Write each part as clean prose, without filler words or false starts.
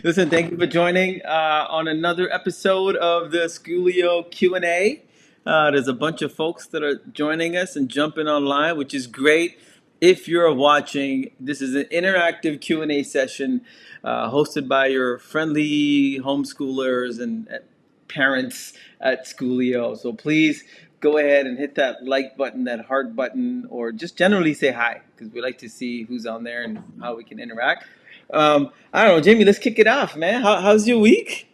Listen, thank you for joining on another episode of the Schoolio Q&A. There's a bunch of folks that are joining us and jumping online, which is great. If you're watching, this is an interactive Q&A session hosted by your friendly homeschoolers and parents at Schoolio. So please go ahead and hit that like button, that heart button, or just generally say hi because we like to see who's on there and how we can interact. I don't know, Jamie. Let's kick it off, man. How's your week?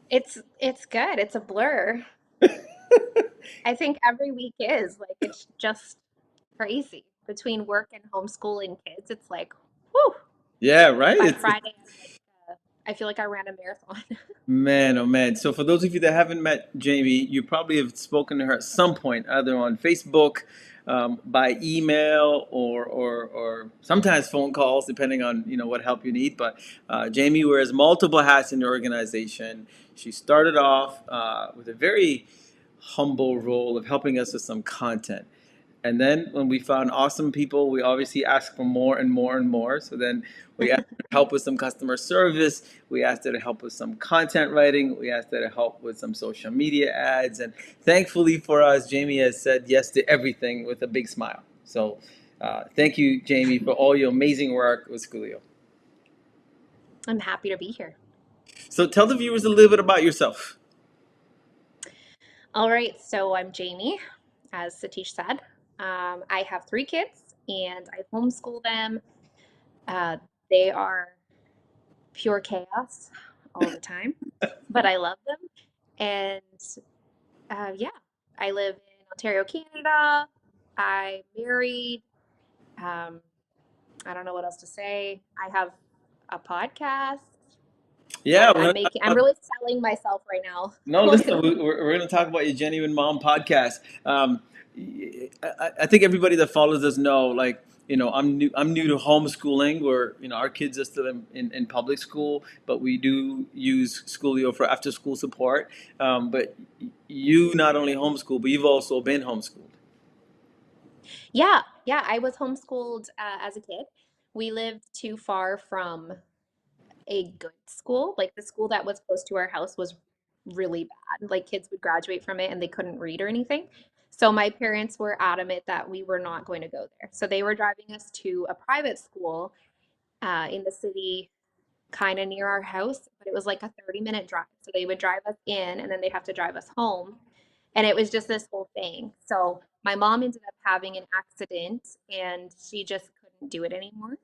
It's good. It's a blur. I think every week is like it's just crazy between work and homeschooling kids. It's like, whew. Yeah, right. By It's Friday, I feel like I ran a marathon. man, oh man. So for those of you that haven't met Jamie, you probably have spoken to her at some point, either on Facebook, by email, or sometimes phone calls, depending on what help you need. But Jamie wears multiple hats in the organization. She started off with a very humble role of helping us with some content. And then when we found awesome people, we obviously asked for more and more and more. So then we asked her to help with some customer service. We asked her to help with some content writing. We asked her to help with some social media ads. And thankfully for us, Jamie has said yes to everything with a big smile. So thank you, Jamie, for all your amazing work with Schoolio. I'm happy to be here. So tell the viewers a little bit about yourself. All right, so I'm Jamie, as Satish said. I have three kids and I homeschool them. Uh, they are pure chaos all the time, but I love them. And yeah, I live in Ontario, Canada. I married. Um, I don't know what else to say. I have a podcast. Yeah, we're I'm gonna making, I'm talk really selling myself right now. No, listen, we're going to talk about your Genuine Mom podcast. I think everybody that follows us know, like, I'm new to homeschooling where, our kids are still in public school, but we do use Schoolio for after school support. But you not only homeschool, but you've also been homeschooled. Yeah, yeah, I was homeschooled as a kid. We lived too far from a good school. Like the school that was close to our house was really bad. Like kids would graduate from it and they couldn't read or anything. So my parents were adamant that we were not going to go there. So they were driving us to a private school in the city, kind of near our house, but it was like a 30-minute drive. So they would drive us in and then they'd have to drive us home. And it was just this whole thing. So my mom ended up having an accident and she just couldn't do it anymore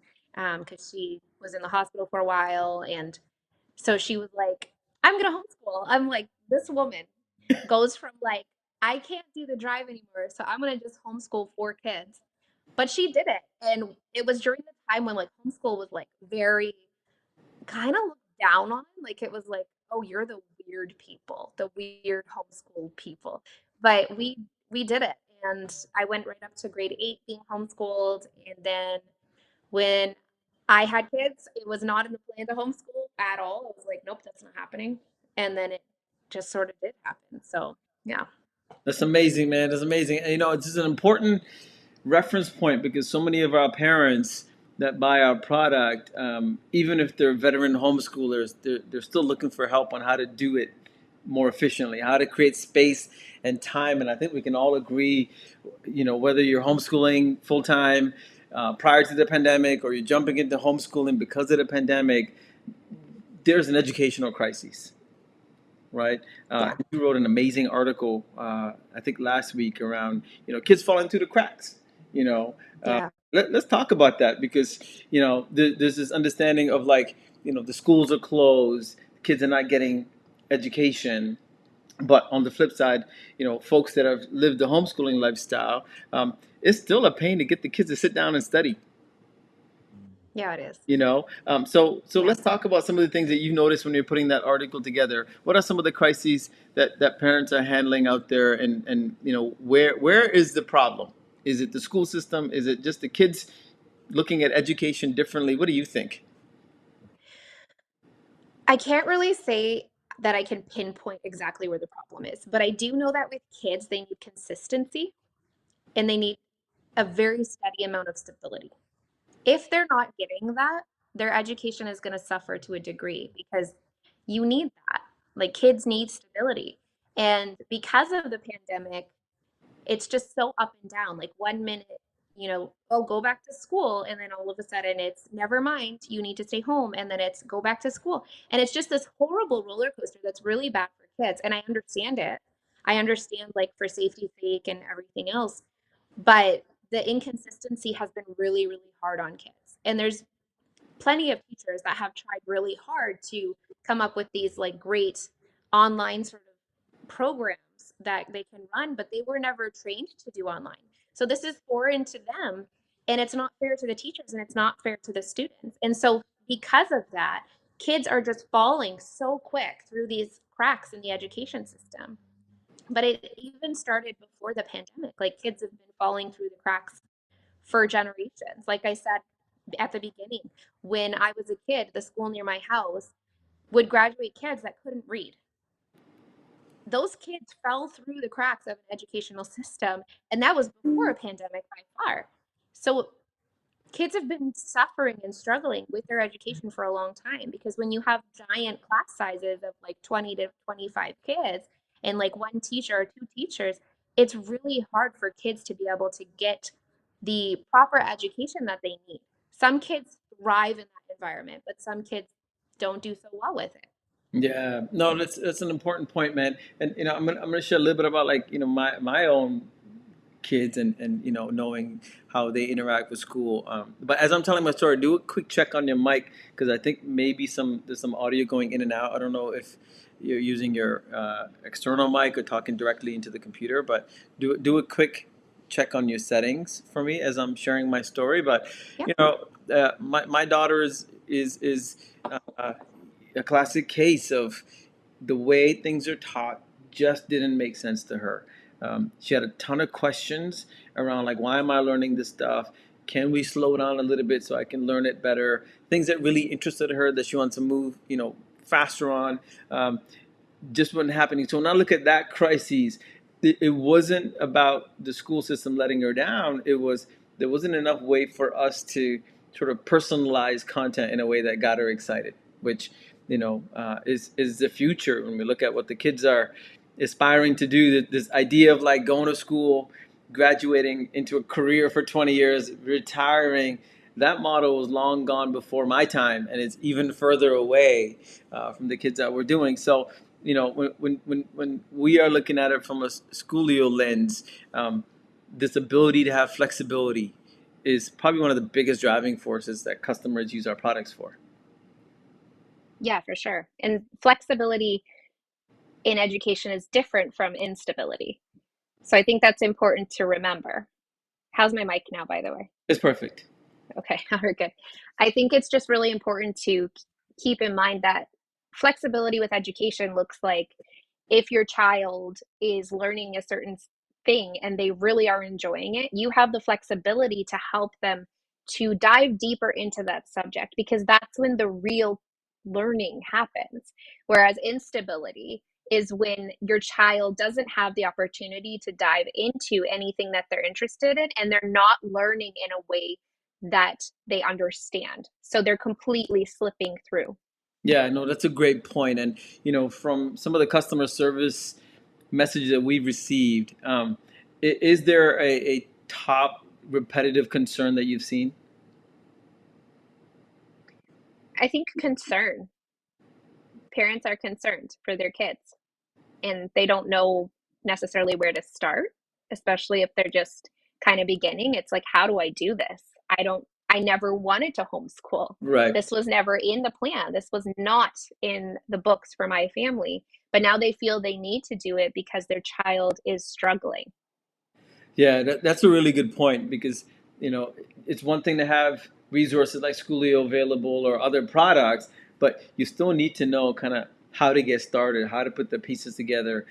because she was in the hospital for a while. And so she was like, I'm going to homeschool. I'm like, this woman goes from like, I can't do the drive anymore. So I'm going to just homeschool four kids. But she did it. And it was during the time when like homeschool was like very kind of looked down on. Like it was like, oh, you're the weird people, the weird homeschool people. But we did it. And I went right up to grade 8 being homeschooled. And then when I had kids, it was not in the plan to homeschool at all. I was like, nope, that's not happening. And then it just sort of did happen. So yeah. That's amazing, man. That's amazing. And, it's just an important reference point because so many of our parents that buy our product, even if they're veteran homeschoolers, they're still looking for help on how to do it more efficiently, how to create space and time. And I think we can all agree, whether you're homeschooling full time prior to the pandemic or you're jumping into homeschooling because of the pandemic, there's an educational crisis, right? Yeah. You wrote an amazing article, I think last week, around kids falling through the cracks. You know, uh, Yeah. let's talk about that because there's this understanding of, like, the schools are closed, kids are not getting education. But on the flip side, folks that have lived the homeschooling lifestyle, it's still a pain to get the kids to sit down and study. Yeah, it is. So Yeah. let's talk about some of the things that you've noticed when you're putting that article together. What are some of the crises that parents are handling out there, and where is the problem? Is it the school system? Is it just the kids looking at education differently? What do you think? I can't really say that I can pinpoint exactly where the problem is, but I do know that with kids, they need consistency and they need a very steady amount of stability. If they're not getting that, their education is going to suffer to a degree because you need that. Like kids need stability. And because of the pandemic, it's just so up and down. Like 1 minute, oh, go back to school. And then all of a sudden it's never mind, you need to stay home. And then it's go back to school. And it's just this horrible roller coaster that's really bad for kids. And I understand it. I understand, like, for safety's sake and everything else. But the inconsistency has been really, really hard on kids. And there's plenty of teachers that have tried really hard to come up with these like great online sort of programs that they can run, but they were never trained to do online. So this is foreign to them, and it's not fair to the teachers and it's not fair to the students. And so because of that, kids are just falling so quick through these cracks in the education system. But it even started before the pandemic. Like kids have been falling through the cracks for generations. Like I said at the beginning, when I was a kid, the school near my house would graduate kids that couldn't read. Those kids fell through the cracks of an educational system, and that was before a pandemic by far. So kids have been suffering and struggling with their education for a long time because when you have giant class sizes of like 20 to 25 kids and like one teacher or two teachers, it's really hard for kids to be able to get the proper education that they need. Some kids thrive in that environment, but some kids don't do so well with it. Yeah, no, that's an important point, man. And I'm gonna share a little bit about, like, my own kids, and knowing how they interact with school. But as I'm telling my story, do a quick check on your mic, because I think maybe there's some audio going in and out. I don't know if you're using your external mic or talking directly into the computer, but do a quick check on your settings for me as I'm sharing my story. But Yeah. my daughter is uh, a classic case of the way things are taught just didn't make sense to her. She had a ton of questions around, like, why am I learning this stuff? Can we slow down a little bit so I can learn it better? Things that really interested her that she wants to move, faster on. Just wasn't happening. So when I look at that crisis, it wasn't about the school system letting her down. It was there wasn't enough way for us to sort of personalize content in a way that got her excited, which is the future when we look at what the kids are aspiring to do. This idea of, like, going to school, graduating into a career for 20 years, retiring. That model was long gone before my time, and it's even further away from the kids that we're doing. So, when we are looking at it from a Schoolio lens, this ability to have flexibility is probably one of the biggest driving forces that customers use our products for. Yeah, for sure. And flexibility in education is different from instability. So I think that's important to remember. How's my mic now, by the way? It's perfect. Okay, we're good. I think it's just really important to keep in mind that flexibility with education looks like if your child is learning a certain thing and they really are enjoying it, you have the flexibility to help them to dive deeper into that subject because that's when the real learning happens. Whereas instability is when your child doesn't have the opportunity to dive into anything that they're interested in and they're not learning in a way that they understand. So they're completely slipping through. Yeah, no, that's a great point. And from some of the customer service messages that we've received, is there a top repetitive concern that you've seen? I think concern. Parents are concerned for their kids and they don't know necessarily where to start, especially if they're just kind of beginning. It's like, how do I do this? I never wanted to homeschool. Right. This was never in the plan. This was not in the books for my family. But now they feel they need to do it because their child is struggling. Yeah, that's a really good point, because it's one thing to have resources like Schoolio available or other products, but you still need to know kind of how to get started, how to put the pieces together.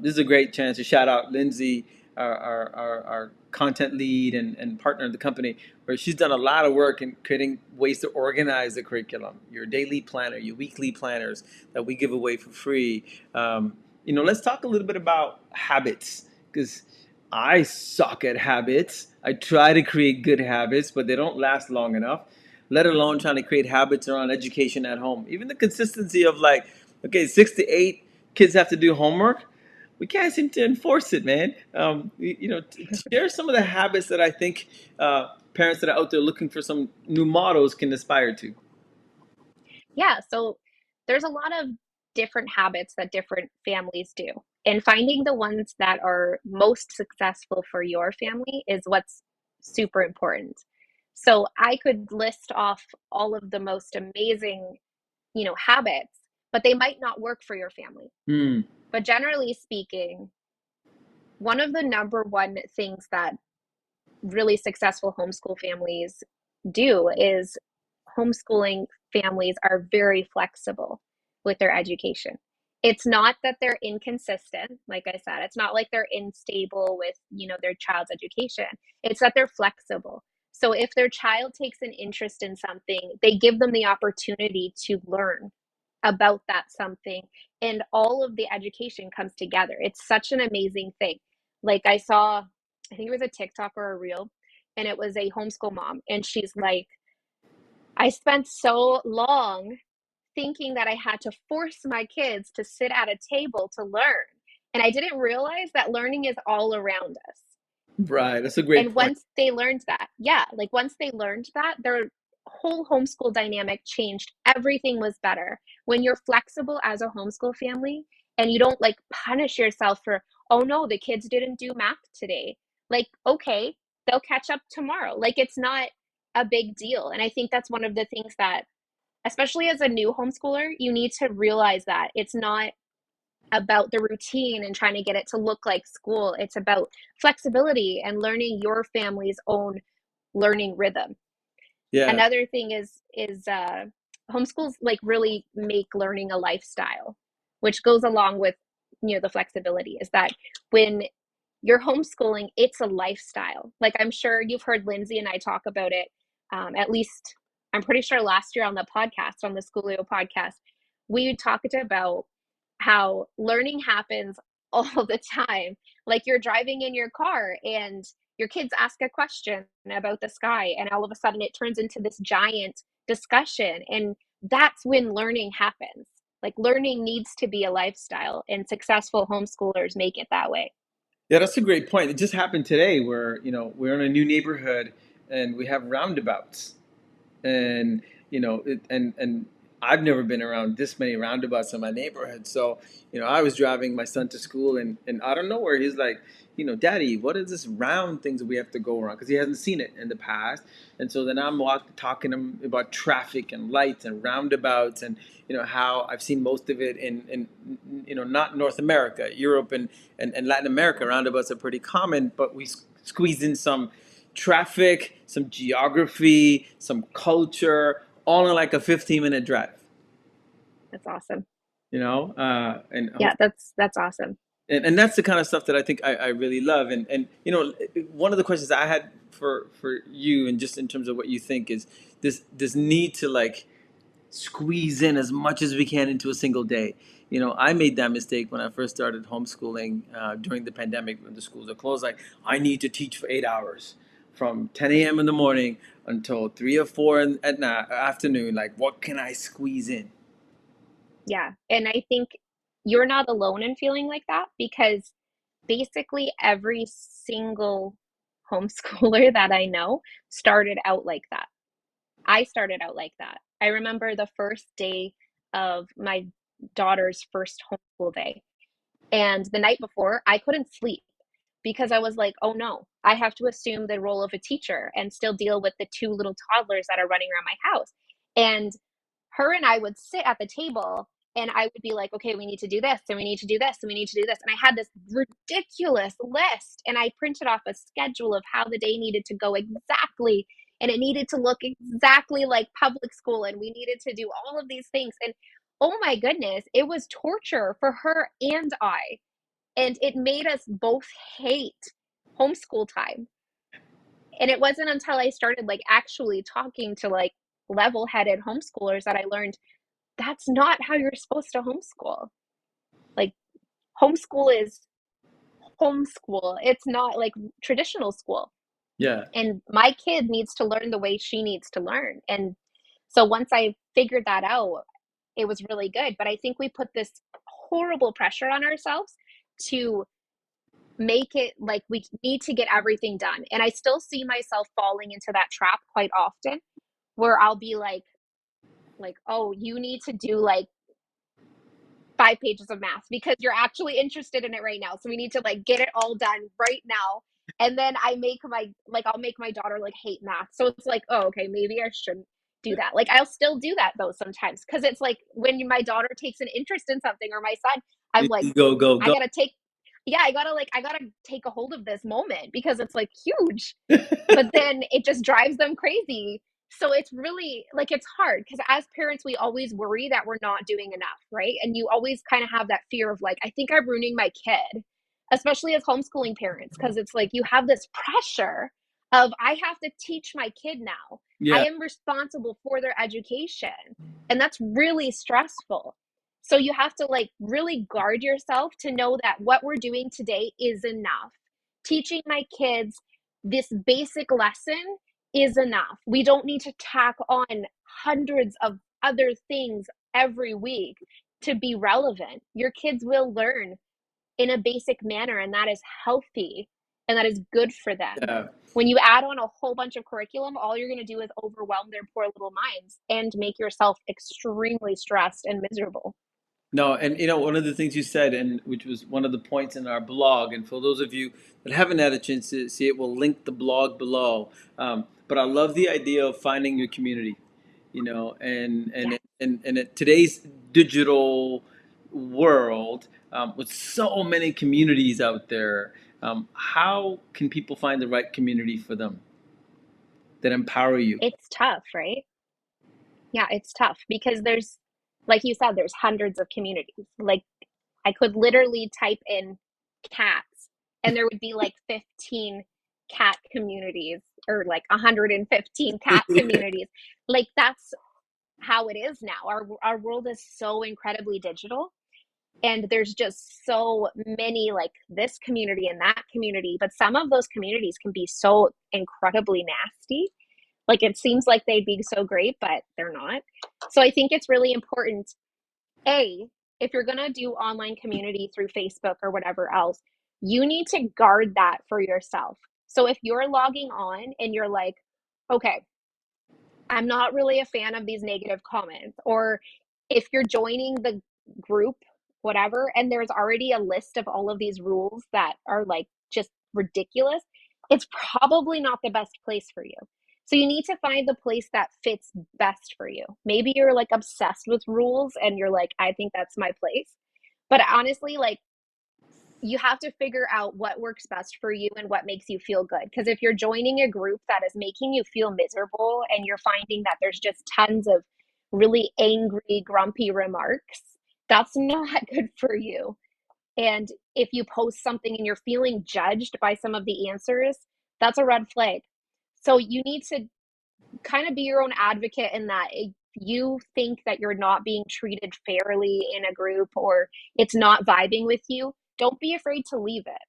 This is a great chance to shout out Lindsay, our content lead and partner of the company, where she's done a lot of work in creating ways to organize the curriculum, your daily planner, your weekly planners that we give away for free. Let's talk a little bit about habits, because I suck at habits. I try to create good habits, but they don't last long enough. let alone trying to create habits around education at home. Even the consistency of like, okay, 6 to 8 kids have to do homework. We can't seem to enforce it, man. Share some of the habits that I think parents that are out there looking for some new models can aspire to. Yeah, so there's a lot of different habits that different families do. And finding the ones that are most successful for your family is what's super important. So I could list off all of the most amazing, habits, but they might not work for your family. Hmm. But generally speaking, one of the number one things that really successful homeschool families do is homeschooling families are very flexible with their education. It's not that they're inconsistent, like I said, it's not like they're unstable with, their child's education. It's that they're flexible. So if their child takes an interest in something, they give them the opportunity to learn about that something, and all of the education comes together. It's such an amazing thing. Like I think it was a TikTok or a reel, and it was a homeschool mom, and she's like, I spent so long thinking that I had to force my kids to sit at a table to learn, and I didn't realize that learning is all around us. Right, that's a great And point. once they learned that, yeah, like once they learned that, their whole homeschool dynamic changed. Everything was better. When you're flexible as a homeschool family and you don't like punish yourself for, oh no, the kids didn't do math today. Like, okay, they'll catch up tomorrow. Like, it's not a big deal. And I think that's one of the things that, especially as a new homeschooler, you need to realize that it's not about the routine and trying to get it to look like school. It's about flexibility and learning your family's own learning rhythm. Yeah. Another thing is homeschools like really make learning a lifestyle, which goes along with the flexibility. Is that when you're homeschooling, it's a lifestyle. Like I'm sure you've heard Lindsay and I talk about it. At least I'm pretty sure last year on the podcast, on the Schoolio podcast, we talked about how learning happens all the time. Like you're driving in your car and your kids ask a question about the sky, and all of a sudden it turns into this giant discussion. And that's when learning happens. Like learning needs to be a lifestyle, and successful homeschoolers make it that way. Yeah, that's a great point. It just happened today where, we're in a new neighborhood and we have roundabouts. And and I've never been around this many roundabouts in my neighborhood. So I was driving my son to school, and out of nowhere he's like, Daddy, what is this round things that we have to go around? Because he hasn't seen it in the past. And so then I'm talking to him about traffic and lights and roundabouts, and how I've seen most of it in not North America, Europe, and Latin America. Roundabouts are pretty common, but we squeezed in some traffic, some geography, some culture, all in like a 15-minute drive. That's awesome. You know, and Yeah, that's awesome. and that's the kind of stuff that I think I really love. And one of the questions I had for you, and just in terms of what you think, is this need to like squeeze in as much as we can into a single day. I made that mistake when I first started homeschooling during the pandemic when the schools are closed. Like, I need to teach for 8 hours from 10 a.m. in the morning until 3 or 4 at night, afternoon. Like, what can I squeeze in? Yeah. And I think you're not alone in feeling like that, because basically every single homeschooler that I know started out like that. I started out like that. I remember the first day of my daughter's first homeschool day. And the night before, I couldn't sleep because I was like, oh no, I have to assume the role of a teacher and still deal with the two little toddlers that are running around my house. And her and I would sit at the table, and I would be like, okay, we need to do this, and we need to do this, and we need to do this. And I had this ridiculous list, and I printed off a schedule of how the day needed to go exactly. And it needed to look exactly like public school, and we needed to do all of these things. And oh my goodness, it was torture for her and I. And it made us both hate homeschool time. And it wasn't until I started like actually talking to like level-headed homeschoolers that I learned that's not how you're supposed to homeschool. Like homeschool is homeschool. It's not like traditional school. Yeah. And my kid needs to learn the way she needs to learn. And So once I figured that out, it was really good. But I think we put this horrible pressure on ourselves to make it like we need to get everything done. And I still see myself falling into that trap quite often where I'll be like, oh, you need to do like 5 pages of math because you're actually interested in it right now. So we need to like get it all done right now. And then I'll make my daughter like hate math. So it's like, oh, okay, maybe I shouldn't do that. Like I'll still do that though sometimes because it's like when my daughter takes an interest in something or my son, I'm like, Go, go, I go. gotta take, yeah, I gotta take a hold of this moment because it's like huge, but then it just drives them crazy. So it's really like it's hard because as parents, we always worry that we're not doing enough, right? And you always kind of have that fear of like, I think I'm ruining my kid, especially as homeschooling parents, because it's like you have this pressure of I have to teach my kid now. I Yeah, am responsible for their education. And that's really stressful. So you have to like really guard yourself to know that what we're doing today is enough. Teaching my kids this basic lesson is enough. We don't need to tack on hundreds of other things every week to be relevant. Your kids will learn in a basic manner, and that is healthy and that is good for them. yeah. When you add on a whole bunch of curriculum, all you're going to do is overwhelm their poor little minds and make yourself extremely stressed and miserable. No, and one of the things you said, and which was one of the points in our blog, and for those of you that haven't had a chance to see it, we'll link the blog below. But I love the idea of finding your community, Yeah, and in today's digital world, with so many communities out there, how can people find the right community for them that empower you? it's tough, right? Yeah, it's tough because like you said, there's hundreds of communities. Like I could literally type in cats and there would be like 15 cat communities or like 115 cat communities. Like that's how it is now. Our world is so incredibly digital and there's just so many like this community and that community, but some of those communities can be so incredibly nasty. Like it seems like they'd be so great, but they're not. So I think it's really important a, if you're going to do online community through Facebook or whatever else, you need to guard that for yourself. So if you're logging on and you're like, okay, I'm not really a fan of these negative comments, or if you're joining the group, whatever, and there's already a list of all of these rules that are like just ridiculous, it's probably not the best place for you. So you need to find the place that fits best for you. Maybe you're like obsessed with rules and you're like, I think that's my place. But honestly, like you have to figure out what works best for you and what makes you feel good. Because if you're joining a group that is making you feel miserable and you're finding that there's just tons of really angry, grumpy remarks, that's not good for you. And if you post something and you're feeling judged by some of the answers, that's a red flag. So you need to kind of be your own advocate in that if you think that you're not being treated fairly in a group or it's not vibing with you, don't be afraid to leave it.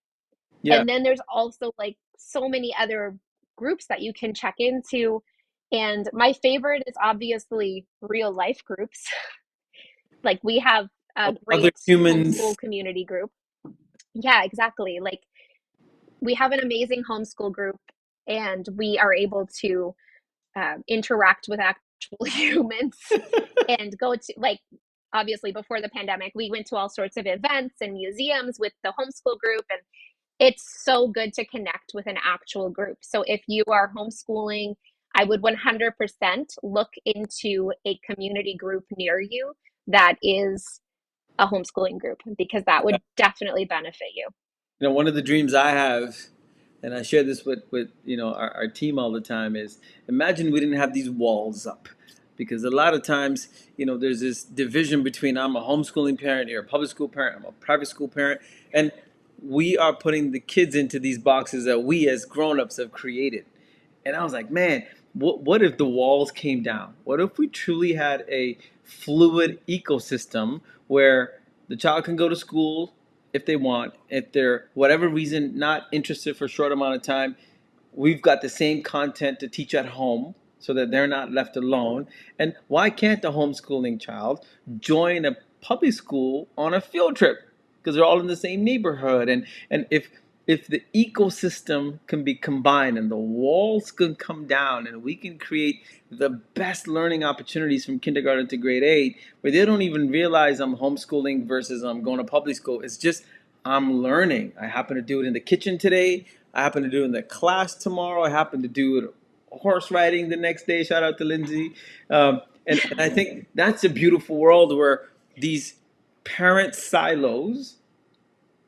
Yeah. And then there's also like so many other groups that you can check into. And my favorite is obviously real life groups. Like we have a Of other great humans. homeschool community group. Yeah, exactly. Like we have an amazing homeschool group and we are able to interact with actual humans and go to like obviously before the pandemic we went to all sorts of events and museums with the homeschool group, and it's so good to connect with an actual group. So if you are homeschooling, I would 100% look into a community group near you that is a homeschooling group because that would definitely benefit you. One of the dreams I have, and I share this with our team all the time, is imagine we didn't have these walls up, because a lot of times there's this division between I'm a homeschooling parent, you're a public school parent, I'm a private school parent, and we are putting the kids into these boxes that we as grown-ups have created. And I was like, man, what if the walls came down? What if we truly had a fluid ecosystem where the child can go to school if they want, if they're whatever reason not interested for a short amount of time, we've got the same content to teach at home so that they're not left alone? And why can't a homeschooling child join a public school on a field trip? Because they're all in the same neighborhood. And if the ecosystem can be combined and the walls can come down and we can create the best learning opportunities from kindergarten to grade 8, where they don't even realize I'm homeschooling versus I'm going to public school. It's just I'm learning. I happen to do it in the kitchen today. I happen to do it in the class tomorrow. I happen to do it horse riding the next day. Shout out to Lindsay. And I think that's a beautiful world where these parent silos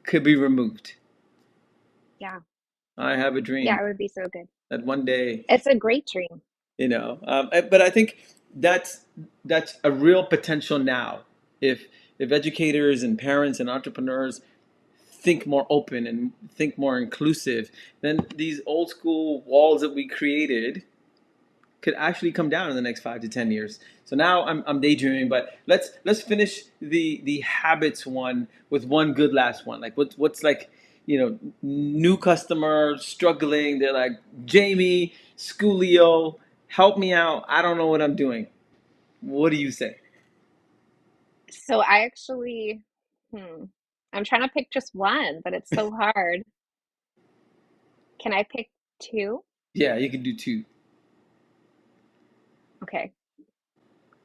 could be removed. Yeah. I have a Yeah, dream it would be so good. that one day, It's a great dream. but I think that's that's a real potential now. If educators and parents and entrepreneurs think more open and think more inclusive, then these old school walls that we created could actually come down in the next 5 to 10 years. So now I'm daydreaming, but let's finish the habits one with one good last one. Like what's like, new customer struggling. They're like, Jamie, Schoolio, help me out. I don't know what I'm doing. What do you say? So I actually, I'm trying to pick just one, but it's so hard. Can I pick two? Yeah, you can do two. Okay.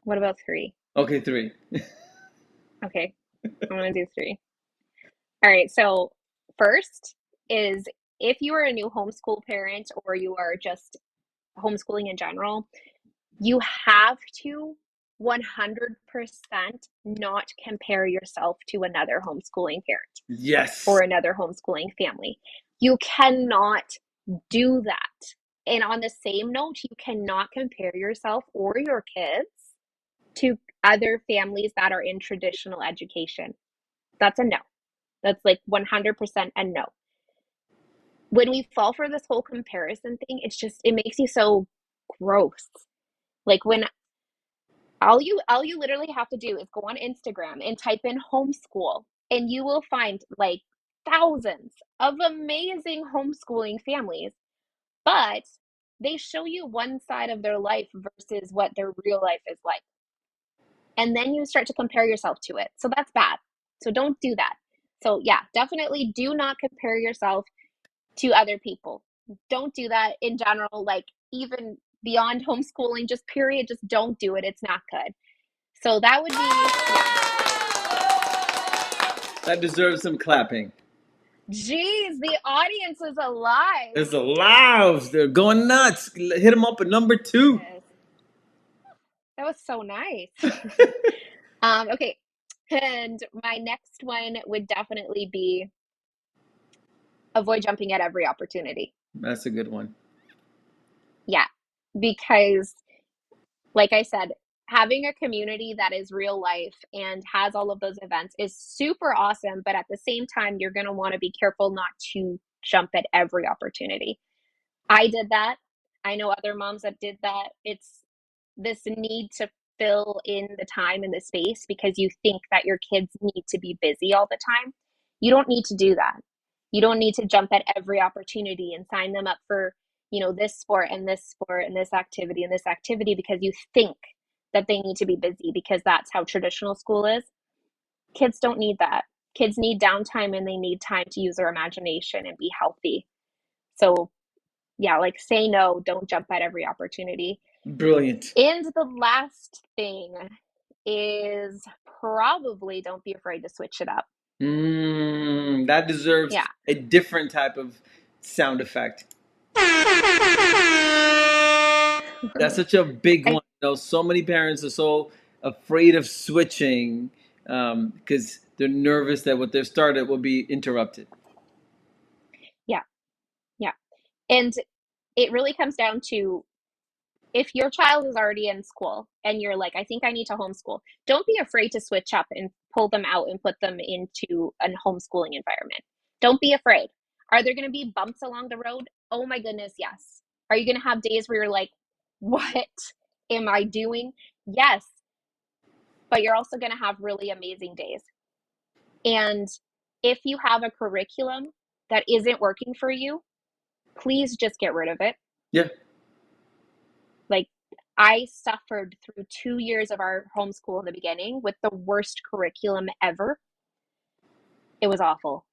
What about three? Okay, three. Okay. I'm gonna do three. All right. So first is if you are a new homeschool parent or you are just homeschooling in general, you have to 100% not compare yourself to another homeschooling parent or Yes. another homeschooling family. You cannot do that. And on the same note, you cannot compare yourself or your kids to other families that are in traditional education. That's a no. That's like 100% a no. When we fall for this whole comparison thing, it makes you so gross. Like when all you literally have to do is go on Instagram and type in homeschool and you will find like thousands of amazing homeschooling families, but they show you one side of their life versus what their real life is like. And then you start to compare yourself to it. So that's bad. So don't do that. So yeah, definitely do not compare yourself to other people. Don't do that in general, like even beyond homeschooling, just period, just don't do it. It's not good. So that would be, yeah. That deserves some clapping. Geez, the audience is alive. It's alive. They're going nuts. Hit them up at number two. Yes, that was so nice. Okay. And my next one would definitely be avoid jumping at every opportunity. That's a good one. Yeah, because like I said, having a community that is real life and has all of those events is super awesome. But at the same time, you're going to want to be careful not to jump at every opportunity. I did that. I know other moms that did that. It's this need to fill in the time and the space because you think that your kids need to be busy all the time. You don't need to do that. You don't need to jump at every opportunity and sign them up for, this sport and this sport and this activity because you think that they need to be busy because that's how traditional school is. Kids don't need that. Kids need downtime and they need time to use their imagination and be healthy. So yeah, like say no, don't jump at every opportunity. Brilliant. And the last thing is probably don't be afraid to switch it up. That deserves Yeah. a different type of sound effect. That's such a big I one. So many parents are so afraid of switching because they're nervous that what they've started will be interrupted. yeah, yeah. And it really comes down to if your child is already in school and you're like, I think I need to homeschool, don't be afraid to switch up and pull them out and put them into a homeschooling environment. Don't be afraid. Are there going to be bumps along the road? Oh my goodness, yes. Are you going to have days where you're like, what am I doing? Yes. But you're also going to have really amazing days. And if you have a curriculum that isn't working for you, please just get rid of it. Yeah. Like I suffered through 2 years of our homeschool in the beginning with the worst curriculum ever. It was awful.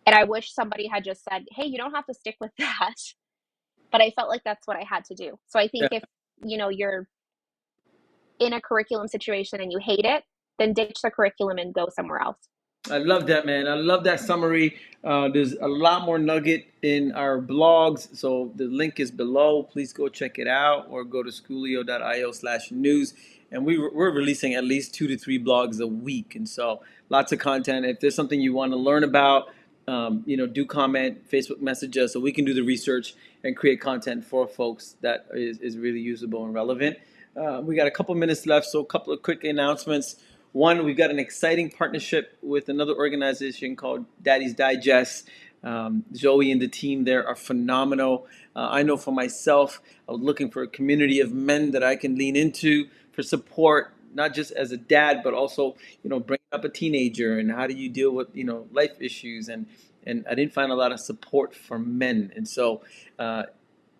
And I wish somebody had just said, hey, you don't have to stick with that. But I felt like that's what I had to do. So I think if, you're in a curriculum situation and you hate it, then ditch the curriculum and go somewhere else. I love that, man. I love that summary. There's a lot more nugget in our blogs, so the link is below. Please go check it out or go to schoolio.io/news. And we're releasing at least 2 to 3 blogs a week, and so lots of content. If there's something you want to learn about, do comment, Facebook message us, so we can do the research and create content for folks that is really usable and relevant. We got a couple minutes left, so a couple of quick announcements. One, we've got an exciting partnership with another organization called Daddy's Digest. Zoe and the team there are phenomenal. I know for myself, I was looking for a community of men that I can lean into for support, not just as a dad, but also, bringing up a teenager and how do you deal with, life issues. And I didn't find a lot of support for men. And so,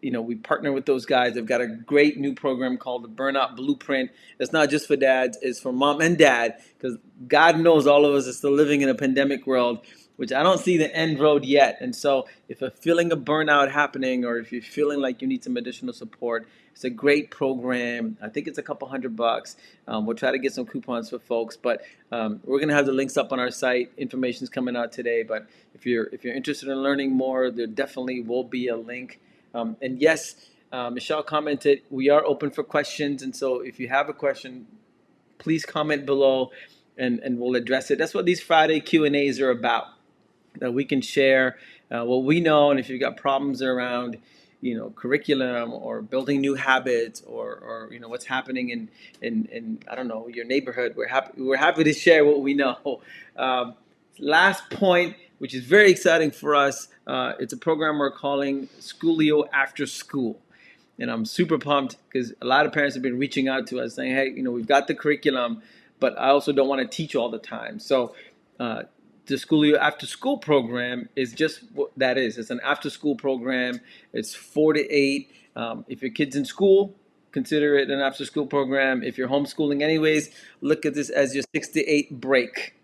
we partner with those guys. They've got a great new program called the Burnout Blueprint. It's not just for dads, it's for mom and dad, because God knows all of us are still living in a pandemic world, which I don't see the end road yet. And so if a feeling of burnout happening, or if you're feeling like you need some additional support, it's a great program. I think it's a couple $100. We'll try to get some coupons for folks, but we're gonna have the links up on our site. Information's coming out today, but if you're interested in learning more, there definitely will be a link. And yes, Michelle commented, we are open for questions. And so if you have a question, please comment below and we'll address it. That's what these Friday Q&As are about, that we can share what we know. And if you've got problems around, curriculum or building new habits or what's happening in I don't know, your neighborhood, we're happy to share what we know. Last point, which is very exciting for us, it's a program we're calling Schoolio After School. And I'm super pumped because a lot of parents have been reaching out to us saying, hey, we've got the curriculum, but I also don't want to teach all the time. So the Schoolio After School program is just what that is. It's an after school program. It's 4 to 8. If your kid's in school, consider it an after school program. If you're homeschooling anyways, look at this as your 6 to 8 break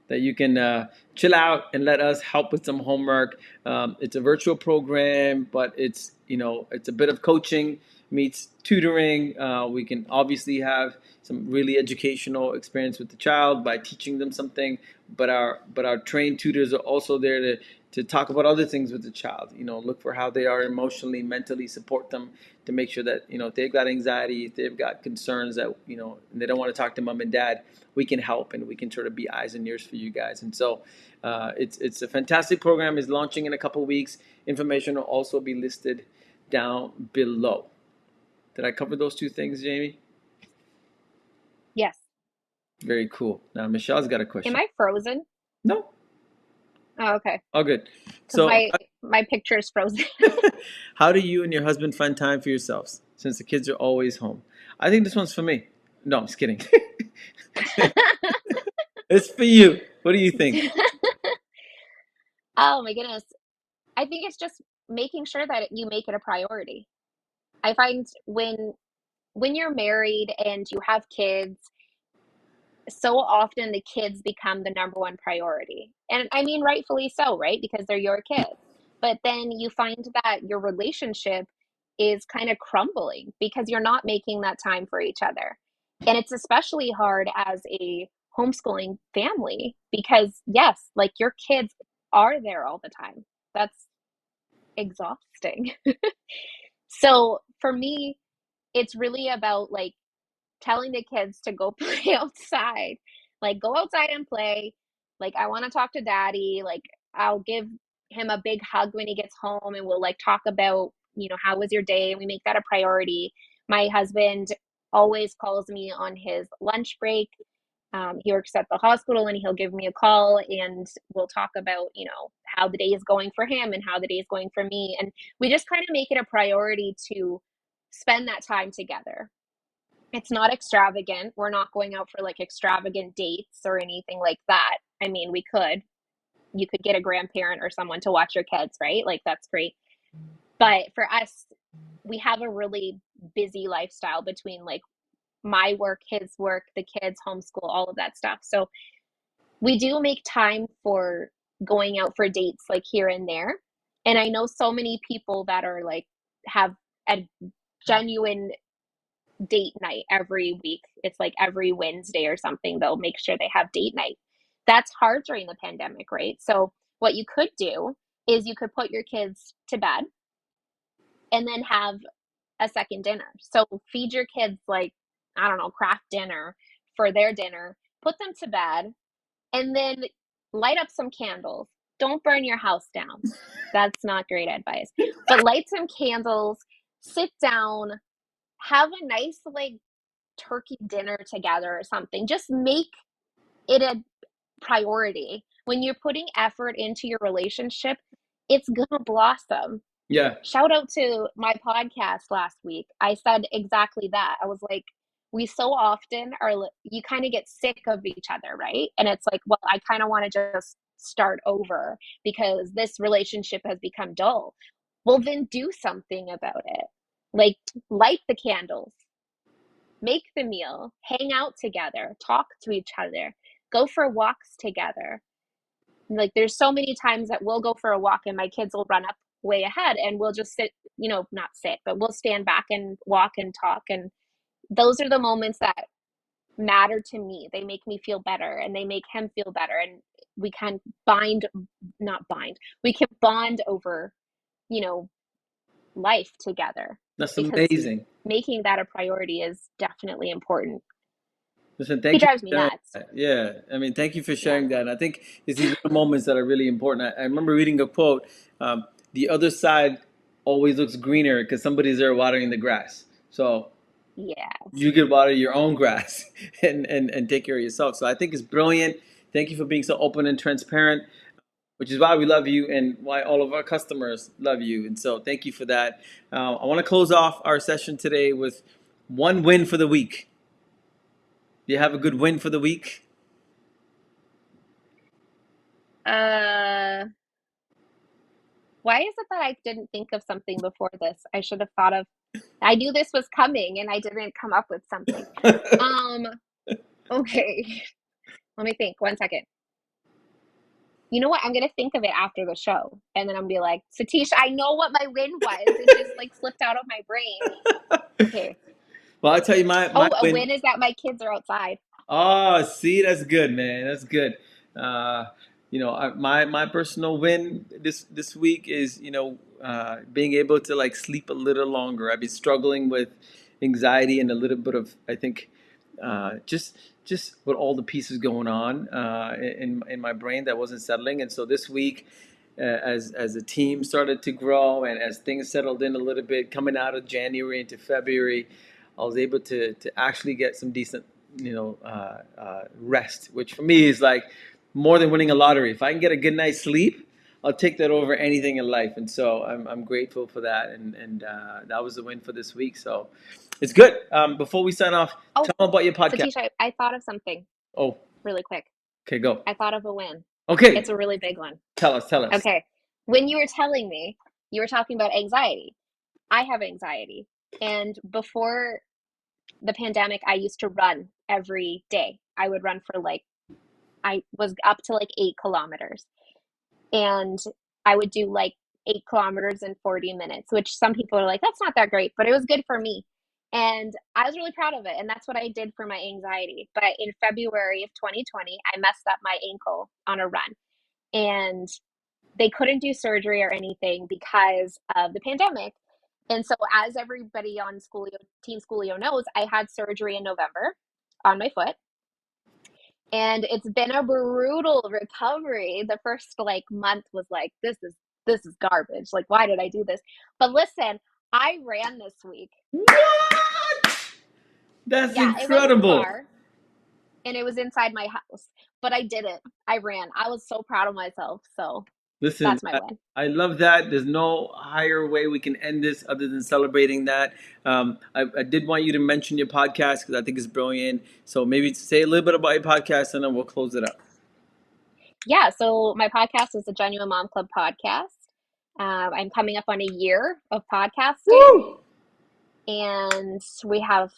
that you can chill out and let us help with some homework. It's a virtual program, but it's a bit of coaching meets tutoring. We can obviously have some really educational experience with the child by teaching them something, but our trained tutors are also there to talk about other things with the child. Look for how they are emotionally, mentally, support them to make sure that if they've got anxiety, if they've got concerns that and they don't want to talk to mom and dad, we can help and we can sort of be eyes and ears for you guys. And so it's a fantastic program. Is launching in a couple of weeks. Information will also be listed down below. Did I cover those two things, Jamie? Yes. Very cool. Now Michelle's got a Am question. I frozen? No, Oh, okay. all good. Because So, my picture is frozen. how do you and your husband find time for yourselves since the kids are always home? I think this one's for me. No, I'm just kidding. It's for you. What do you think? Oh my goodness. I think it's just making sure that you make it a priority. I find when you're married and you have kids, so often the kids become the number one priority. And I mean, rightfully so, right? Because they're your kids. But then you find that your relationship is kind of crumbling because you're not making that time for each other. And it's especially hard as a homeschooling family because, yes, like your kids are there all the time. That's exhausting. So for me, it's really about like telling the kids to go play outside. Like, go outside and play. Like, I want to talk to daddy. Like, I'll give him a big hug when he gets home and we'll like talk about, how was your day? And we make that a priority. My husband always calls me on his lunch break. He works at the hospital and he'll give me a call and we'll talk about, how the day is going for him and how the day is going for me. And we just kind of make it a priority to spend that time together. It's not extravagant. We're not going out for like extravagant dates or anything like that. I mean, we could. You could get a grandparent or someone to watch your kids, right? Like that's great. But for us, we have a really busy lifestyle between like my work, his work, the kids, homeschool, all of that stuff. So we do make time for going out for dates like here and there. And I know so many people that are like have a genuine date night every week. It's like every Wednesday or something, they'll make sure they have date night. That's hard during the pandemic, right? So, what you could do is you could put your kids to bed and then have a second dinner. So, feed your kids like, I don't know, craft dinner for their dinner, put them to bed, and then light up some candles. Don't burn your house down. That's not great advice. But light some candles, sit down, have a nice like turkey dinner together or something. Just make it a priority. When you're putting effort into your relationship, it's gonna blossom. Yeah. Shout out to my podcast last week. I said exactly that. I was like, we so often are, you kind of get sick of each other, right? And it's like, well, I kind of want to just start over because this relationship has become dull. Well, then do something about it. Like, light the candles, make the meal, hang out together, talk to each other, go for walks together. Like there's so many times that we'll go for a walk and my kids will run up way ahead and we'll just sit, not sit, but we'll stand back and walk and talk. And those are the moments that matter to me. They make me feel better and they make him feel better. And we can not bind, we can bond over, you know, life together That's because amazing. making that a priority is definitely important. Listen, He thank you drives for me sharing nuts. that. Yeah, I mean, thank you for Yeah. sharing that. And I think it's these little moments that are really important. I remember reading a quote: "The other side always looks greener because somebody's there watering the grass." So Yeah. you could water your own grass and take care of yourself. So I think it's brilliant. Thank you for being so open and transparent, which is why we love you and why all of our customers love you. And so thank you for that. I want to close off our session today with one win for the week. Do you have a good win for the week? Uh, why is it that I didn't think of something before this? I should have thought of, I knew this was coming and I didn't come up with something. Um, okay. Let me think 1 second. You know what? I'm gonna think of it after the show, and then I'm gonna be like, Satish, I know what my win was. It just like slipped out of my brain. Okay. Well, I'll tell you my Oh, a win. win is that my kids are outside. Oh, see, that's good, man. That's good. Uh, my personal win this week is being able to like sleep a little longer. I've been struggling with anxiety and a little bit of I think just with all the pieces going on in my brain that wasn't settling, and so this week. As the team started to grow and as things settled in a little bit, coming out of January into February, I was able to actually get some decent rest, which for me is like more than winning a lottery. If I can get a good night's sleep, I'll take that over anything in life. And so I'm grateful for that. And that was the win for this week. So it's good. Before we sign off, Oh, tell them about your podcast. Satish, I thought of something Oh, really quick. okay, go. I thought of a win. It's Okay, a really big one. tell us. Okay. When you were telling me, you were talking about anxiety. I have anxiety. And before the pandemic, I used to run every day. I would run for like, I was up to like 8 kilometers. And I would do like 8 kilometers in 40 minutes, which some people are like, that's not that great, but it was good for me. And I was really proud of it. And that's what I did for my anxiety. But in February of 2020, I messed up my ankle on a run. And they couldn't do surgery or anything because of the pandemic. And so, as everybody on Schoolio, Team Schoolio knows, I had surgery in November on my foot. And it's been a brutal recovery. The first like month was like, this is garbage. Like, why did I do this? But listen, I ran this week. What? That's Yeah, it wasn't incredible. far and it was inside my house, but I did it. I ran. I was so proud of myself. So Listen, that's my I, win. I love that. There's no higher way we can end this other than celebrating that. I did want you to mention your podcast because I think it's brilliant. So maybe say a little bit about your podcast and then we'll close it up. Yeah, so my podcast is the Genuine Mom Club podcast. I'm coming up on a year of podcasting. Woo! And we have,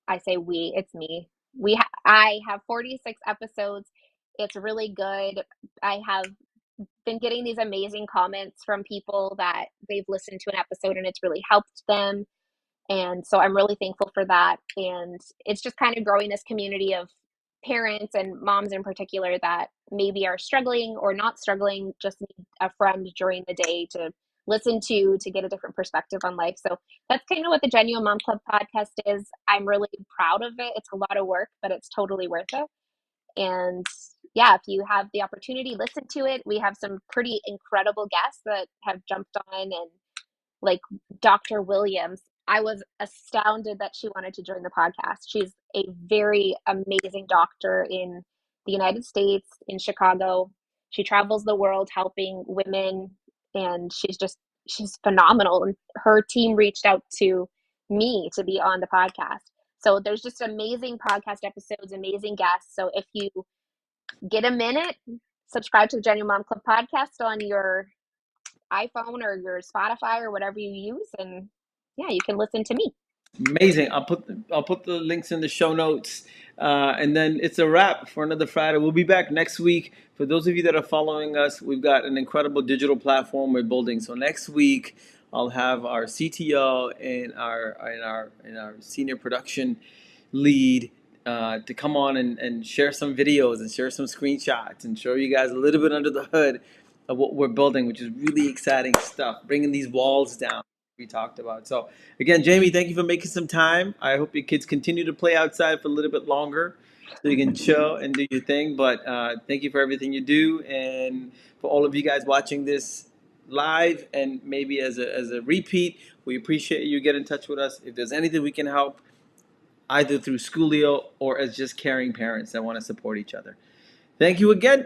I say we, it's me. I have 46 episodes. It's really good. I have been getting these amazing comments from people that they've listened to an episode and it's really helped them. And so I'm really thankful for that. And it's just kind of growing this community of parents and moms in particular that maybe are struggling or not struggling, just need a friend during the day to listen to get a different perspective on life. So that's kind of what the Genuine Mom Club podcast is. I'm really proud of it. It's a lot of work, but it's totally worth it. And yeah, if you have the opportunity, listen to it. We have some pretty incredible guests that have jumped on, and like Dr. Williams. I was astounded that she wanted to join the podcast. She's a very amazing doctor in the United States, in Chicago. She travels the world helping women, and she's phenomenal. And her team reached out to me to be on the podcast. So there's just amazing podcast episodes, amazing guests. So if you get a minute, subscribe to the Genuine Mom Club podcast on your iPhone or your Spotify or whatever you use, and yeah, you can listen to me. Amazing. I'll put the links in the show notes, and then it's a wrap for another Friday. We'll be back next week. For those of you that are following us, we've got an incredible digital platform we're building. So next week, I'll have our CTO and our senior production lead to come on and share some videos and share some screenshots and show you guys a little bit under the hood of what we're building, which is really exciting stuff. Bringing these walls down we talked about. So again, Jaymee, thank you for making some time. I hope your kids continue to play outside for a little bit longer so you can chill and do your thing. But thank you for everything you do. And for all of you guys watching this live and maybe as a repeat, we appreciate you. Get in touch with us. If there's anything we can help, either through Schoolio or as just caring parents that want to support each other. Thank you again.